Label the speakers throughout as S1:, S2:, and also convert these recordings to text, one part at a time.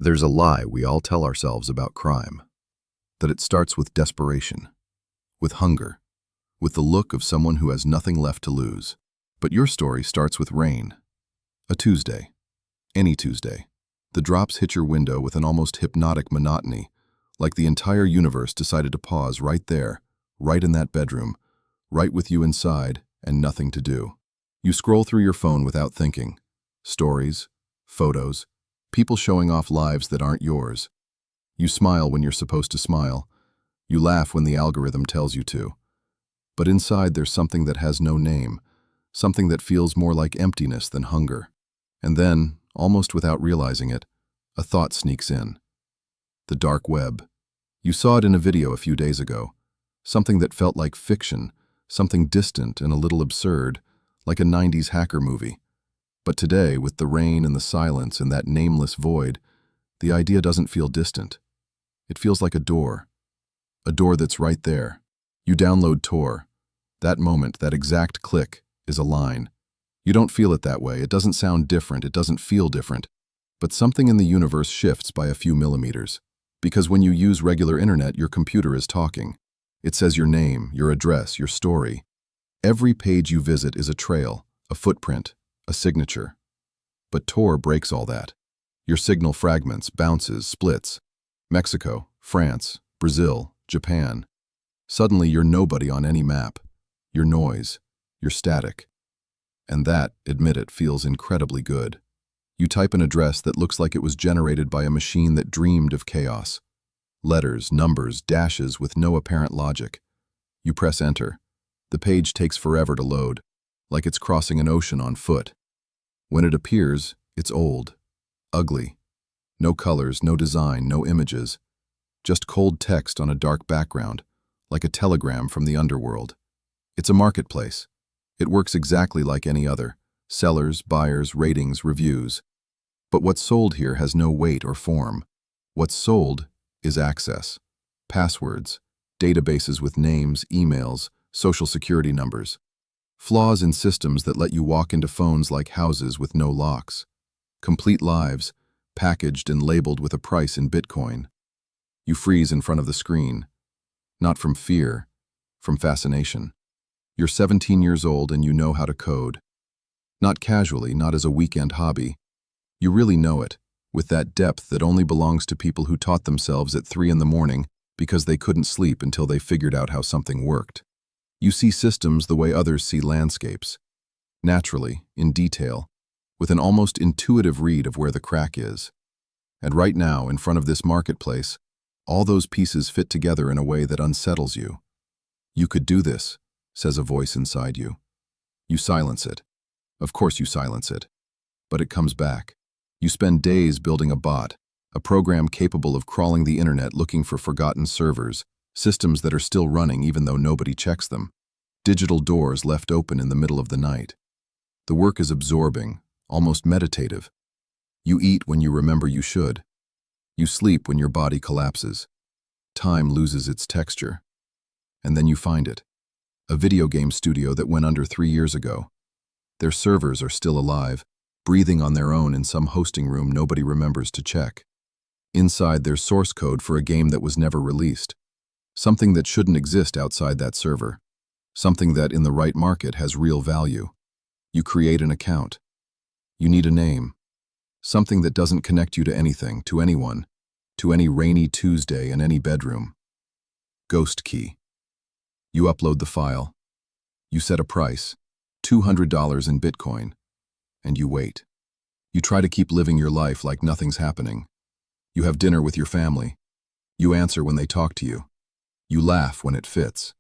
S1: There's a lie we all tell ourselves about crime, that it starts with desperation, with hunger, with the look of someone who has nothing left to lose. But your story starts with rain. A Tuesday. Any Tuesday. The drops hit your window with an almost hypnotic monotony, like the entire universe decided to pause right there, right in that bedroom, right with you inside and nothing to do. You scroll through your phone without thinking. Stories, photos, people showing off lives that aren't yours. You smile when you're supposed to smile. You laugh when the algorithm tells you to. But inside there's something that has no name, something that feels more like emptiness than hunger. And then, almost without realizing it, a thought sneaks in. The dark web. You saw it in a video a few days ago. Something that felt like fiction, something distant and a little absurd, like a 90s hacker movie. But today, with the rain and the silence and that nameless void, the idea doesn't feel distant. It feels like a door that's right there. You download Tor. That moment, that exact click, is a line. You don't feel it that way. It doesn't sound different. It doesn't feel different. But something in the universe shifts by a few millimeters. Because when you use regular internet, your computer is talking. It says your name, your address, your story. Every page you visit is a trail, a footprint, a signature. But Tor breaks all that. Your signal fragments, bounces, splits. Mexico, France, Brazil, Japan. Suddenly you're nobody on any map. You're noise. You're static. And that, admit it, feels incredibly good. You type an address that looks like it was generated by a machine that dreamed of chaos. Letters, numbers, dashes with no apparent logic. You press enter. The page takes forever to load, like it's crossing an ocean on foot. When it appears, it's old, ugly. No colors, no design, no images. Just cold text on a dark background, like a telegram from the underworld. It's a marketplace. It works exactly like any other. Sellers, buyers, ratings, reviews. But what's sold here has no weight or form. What's sold is access. Passwords, databases with names, emails, social security numbers. Flaws in systems that let you walk into phones like houses with no locks. Complete lives, packaged and labeled with a price in Bitcoin. You freeze in front of the screen. Not from fear, from fascination. You're 17 years old and you know how to code. Not casually, not as a weekend hobby. You really know it, with that depth that only belongs to people who taught themselves at 3 in the morning because they couldn't sleep until they figured out how something worked. You see systems the way others see landscapes. Naturally, in detail, with an almost intuitive read of where the crack is. And right now, in front of this marketplace, all those pieces fit together in a way that unsettles you. You could do this, says a voice inside you. You silence it. Of course you silence it. But it comes back. You spend days building a bot, a program capable of crawling the internet looking for forgotten servers, systems that are still running even though nobody checks them. Digital doors left open in the middle of the night. The work is absorbing, almost meditative. You eat when you remember you should. You sleep when your body collapses. Time loses its texture. And then you find it. A video game studio that went under 3 years ago. Their servers are still alive, breathing on their own in some hosting room nobody remembers to check. Inside, there's source code for a game that was never released. Something that shouldn't exist outside that server. Something that, in the right market, has real value. You create an account. You need a name. Something that doesn't connect you to anything, to anyone, to any rainy Tuesday in any bedroom. Ghost key. You upload the file. You set a price, $200 in Bitcoin, and you wait. You try to keep living your life like nothing's happening. You have dinner with your family. You answer when they talk to you. You laugh when it fits.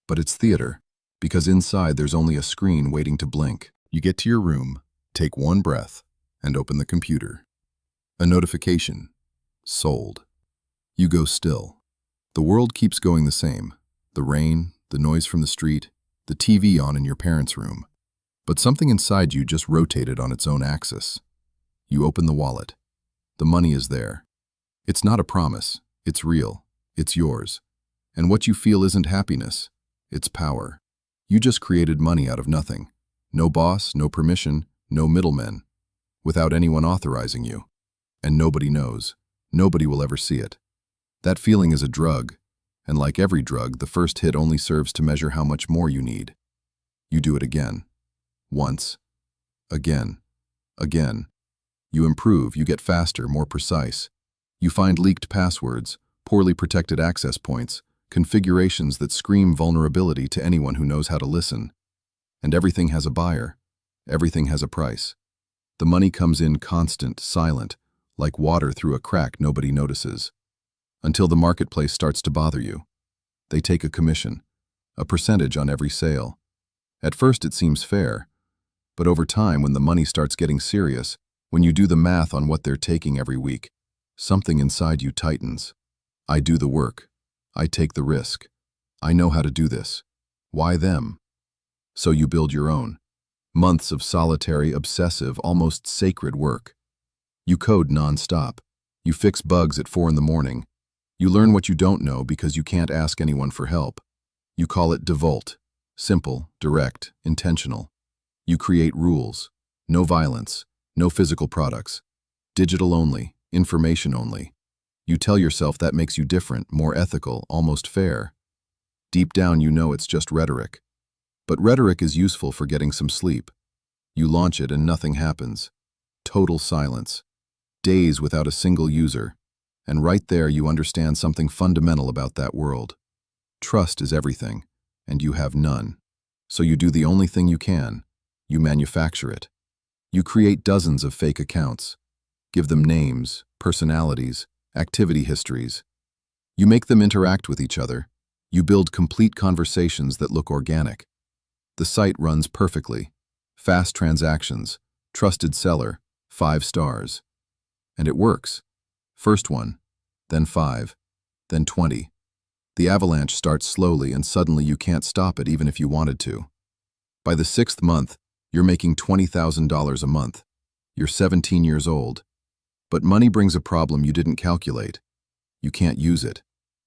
S1: But it's theater, because inside there's only a screen waiting to blink. You get to your room, take one breath, and open the computer. A notification. Sold. You go still. The world keeps going the same. The rain, the noise from the street, the TV on in your parents' room. But something inside you just rotated on its own axis. You open the wallet. The money is there. It's not a promise. It's real. It's yours. And what you feel isn't happiness. It's power. You just created money out of nothing. No boss, no permission, no middlemen. Without anyone authorizing you. And nobody knows. Nobody will ever see it. That feeling is a drug, and like every drug, the first hit only serves to measure how much more you need. You do it again. Once. Again. Again. You improve, you get faster, more precise. You find leaked passwords, poorly protected access points, configurations that scream vulnerability to anyone who knows how to listen. And everything has a buyer. Everything has a price. The money comes in constant, silent, like water through a crack nobody notices. Until the marketplace starts to bother you. They take a commission, a percentage on every sale. At first it seems fair, but over time when the money starts getting serious, when you do the math on what they're taking every week, something inside you tightens. I do the work. I take the risk. I know how to do this. Why them? So you build your own. Months of solitary, obsessive, almost sacred work. You code non-stop. You fix bugs at 4 in the morning. You learn what you don't know because you can't ask anyone for help. You call it default. Simple, direct, intentional. You create rules. No violence. No physical products. Digital only. Information only. You tell yourself that makes you different, more ethical, almost fair. Deep down you know it's just rhetoric. But rhetoric is useful for getting some sleep. You launch it and nothing happens. Total silence. Days without a single user. And right there you understand something fundamental about that world. Trust is everything, and you have none. So you do the only thing you can. You manufacture it. You create dozens of fake accounts. Give them names, personalities, activity histories. You make them interact with each other. You build complete conversations that look organic. The site runs perfectly. Fast transactions, trusted seller, 5 stars. And it works. First one, then 5, then 20. The avalanche starts slowly and suddenly you can't stop it even if you wanted to. By the 6th month, you're making $20,000 a month. You're 17 years old. But money brings a problem you didn't calculate. You can't use it.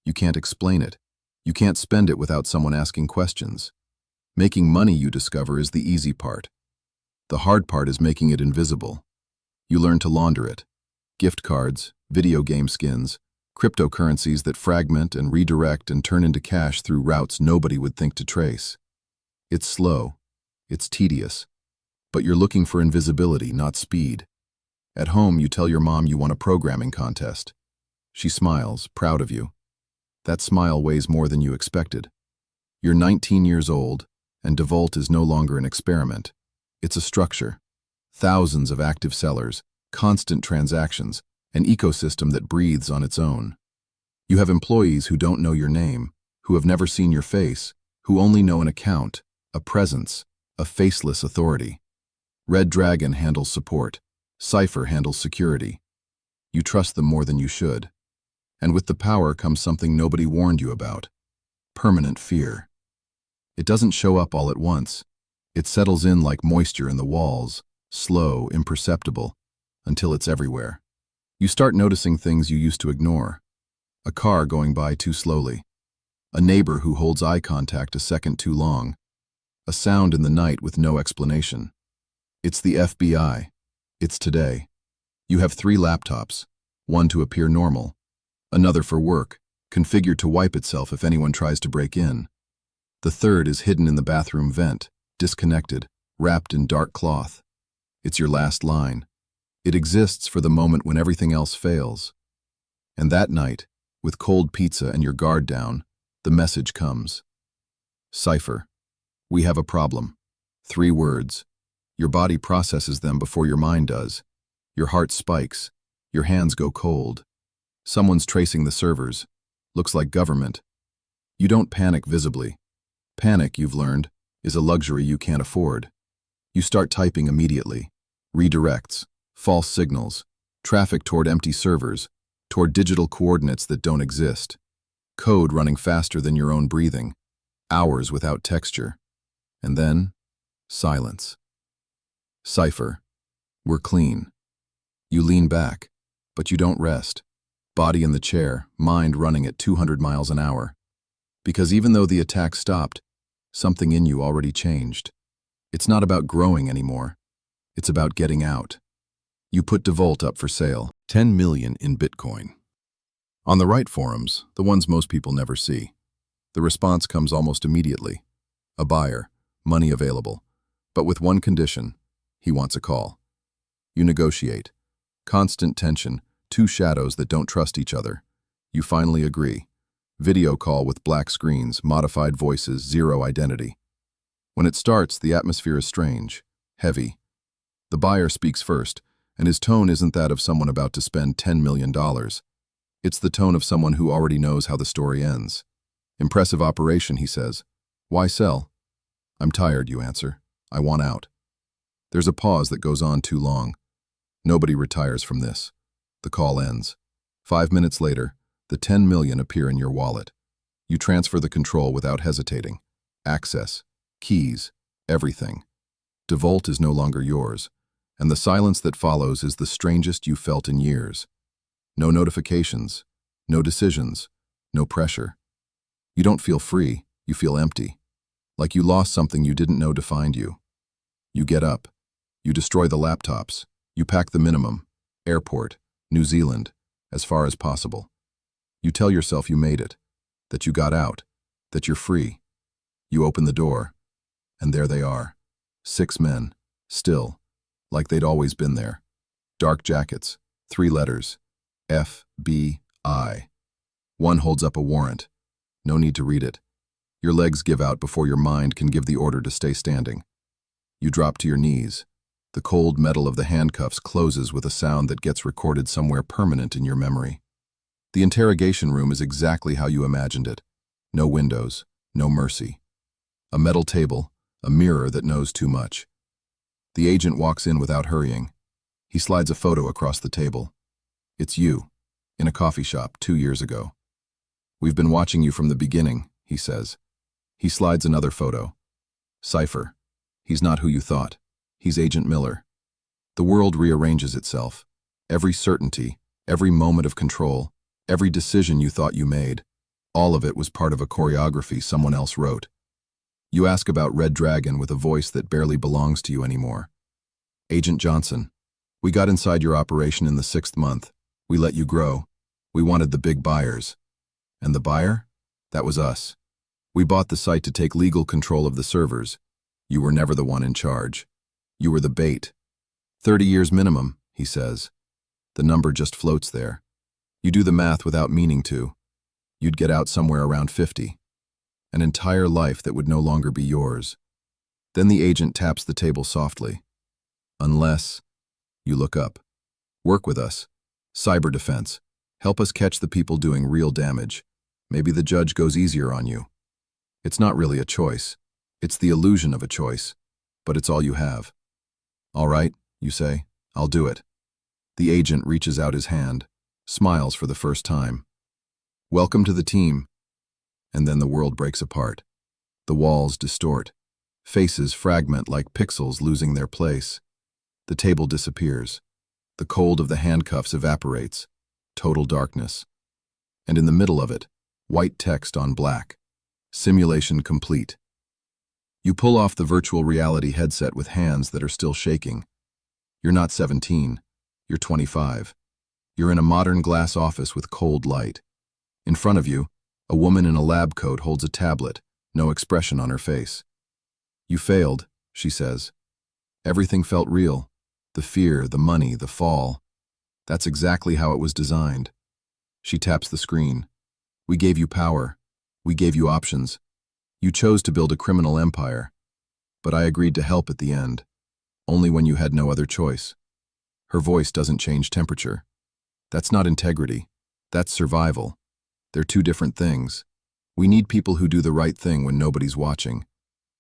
S1: You can't explain it. You can't spend it without someone asking questions. Making money, you discover, is the easy part. The hard part is making it invisible. You learn to launder it. Gift cards, video game skins, cryptocurrencies that fragment and redirect and turn into cash through routes nobody would think to trace. It's slow. It's tedious. But you're looking for invisibility, not speed. At home, you tell your mom you won a programming contest. She smiles, proud of you. That smile weighs more than you expected. You're 19 years old, and default is no longer an experiment. It's a structure. Thousands of active sellers, constant transactions, an ecosystem that breathes on its own. You have employees who don't know your name, who have never seen your face, who only know an account, a presence, a faceless authority. Red Dragon handles support. Cypher handles security. You trust them more than you should. And with the power comes something nobody warned you about. Permanent fear. It doesn't show up all at once. It settles in like moisture in the walls, slow, imperceptible, until it's everywhere. You start noticing things you used to ignore. A car going by too slowly. A neighbor who holds eye contact a second too long. A sound in the night with no explanation. It's the FBI. It's today. You have 3 laptops, one to appear normal, another for work, configured to wipe itself if anyone tries to break in. The third is hidden in the bathroom vent, disconnected, wrapped in dark cloth. It's your last line. It exists for the moment when everything else fails. And that night, with cold pizza and your guard down, the message comes. Cypher. We have a problem. 3 words. Your body processes them before your mind does. Your heart spikes. Your hands go cold. Someone's tracing the servers. Looks like government. You don't panic visibly. Panic, you've learned, is a luxury you can't afford. You start typing immediately. Redirects, false signals, traffic toward empty servers, toward digital coordinates that don't exist. Code running faster than your own breathing. Hours without texture. And then, silence. Cypher. We're clean. You lean back, but you don't rest. Body in the chair, mind running at 200 miles an hour. Because even though the attack stopped, something in you already changed. It's not about growing anymore. It's about getting out. You put DeVolt up for sale, 10 million in Bitcoin. On the right forums, the ones most people never see, the response comes almost immediately. A buyer, money available, but with one condition: he wants a call. You negotiate. Constant tension, two shadows that don't trust each other. You finally agree. Video call with black screens, modified voices, zero identity. When it starts, the atmosphere is strange, heavy. The buyer speaks first, and his tone isn't that of someone about to spend $10 million. It's the tone of someone who already knows how the story ends. Impressive operation, he says. Why sell? I'm tired, you answer. I want out. There's a pause that goes on too long. Nobody retires from this. The call ends. 5 minutes later, the 10 million appear in your wallet. You transfer the control without hesitating. Access, keys, everything. DeVolt is no longer yours, and the silence that follows is the strangest you've felt in years. No notifications, no decisions, no pressure. You don't feel free, you feel empty. Like you lost something you didn't know defined you. You get up. You destroy the laptops. You pack the minimum. Airport, New Zealand, as far as possible. You tell yourself you made it, that you got out, that you're free. You open the door, and there they are. 6 men, still, like they'd always been there. Dark jackets, 3 letters, FBI. One holds up a warrant. No need to read it. Your legs give out before your mind can give the order to stay standing. You drop to your knees. The cold metal of the handcuffs closes with a sound that gets recorded somewhere permanent in your memory. The interrogation room is exactly how you imagined it. No windows, no mercy. A metal table, a mirror that knows too much. The agent walks in without hurrying. He slides a photo across the table. It's you, in a coffee shop 2 years ago. We've been watching you from the beginning, he says. He slides another photo. Cipher. He's not who you thought. He's Agent Miller. The world rearranges itself. Every certainty, every moment of control, every decision you thought you made, all of it was part of a choreography someone else wrote. You ask about Red Dragon with a voice that barely belongs to you anymore. Agent Johnson, we got inside your operation in the 6th month. We let you grow. We wanted the big buyers. And the buyer? That was us. We bought the site to take legal control of the servers. You were never the one in charge. You were the bait. 30 years minimum, he says. The number just floats there. You do the math without meaning to. You'd get out somewhere around 50. An entire life that would no longer be yours. Then the agent taps the table softly. Unless, you look up. Work with us. Cyber defense. Help us catch the people doing real damage. Maybe the judge goes easier on you. It's not really a choice. It's the illusion of a choice. But it's all you have. All right, you say. I'll do it. The agent reaches out his hand, smiles for the first time. Welcome to the team. And then the world breaks apart. The walls distort. Faces fragment like pixels losing their place. The table disappears. The cold of the handcuffs evaporates. Total darkness. And in the middle of it, white text on black. Simulation complete. You pull off the virtual reality headset with hands that are still shaking. You're not 17. You're 25. You're in a modern glass office with cold light. In front of you, a woman in a lab coat holds a tablet, no expression on her face. You failed, she says. Everything felt real. The fear, the money, the fall. That's exactly how it was designed. She taps the screen. We gave you power. We gave you options. You chose to build a criminal empire. But I agreed to help at the end. Only when you had no other choice. Her voice doesn't change temperature. That's not integrity. That's survival. They're two different things. We need people who do the right thing when nobody's watching.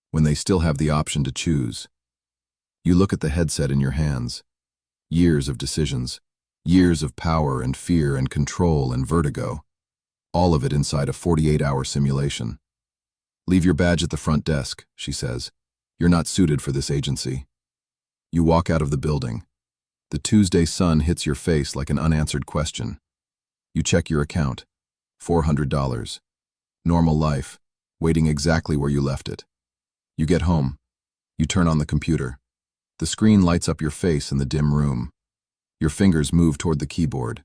S1: When they still have the option to choose. You look at the headset in your hands. Years of decisions. Years of power and fear and control and vertigo. All of it inside a 48-hour simulation. Leave your badge at the front desk, she says. You're not suited for this agency. You walk out of the building. The Tuesday sun hits your face like an unanswered question. You check your account. $400. Normal life, waiting exactly where you left it. You get home. You turn on the computer. The screen lights up your face in the dim room. Your fingers move toward the keyboard,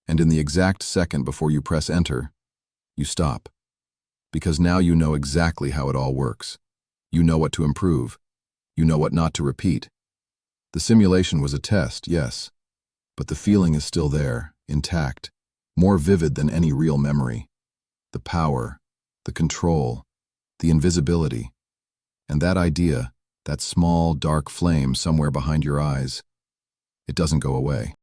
S1: and in the exact second before you press enter, you stop. Because now you know exactly how it all works. You know what to improve. You know what not to repeat. The simulation was a test, yes, but the feeling is still there, intact, more vivid than any real memory. The power, the control, the invisibility, and that idea, that small, dark flame somewhere behind your eyes, it doesn't go away.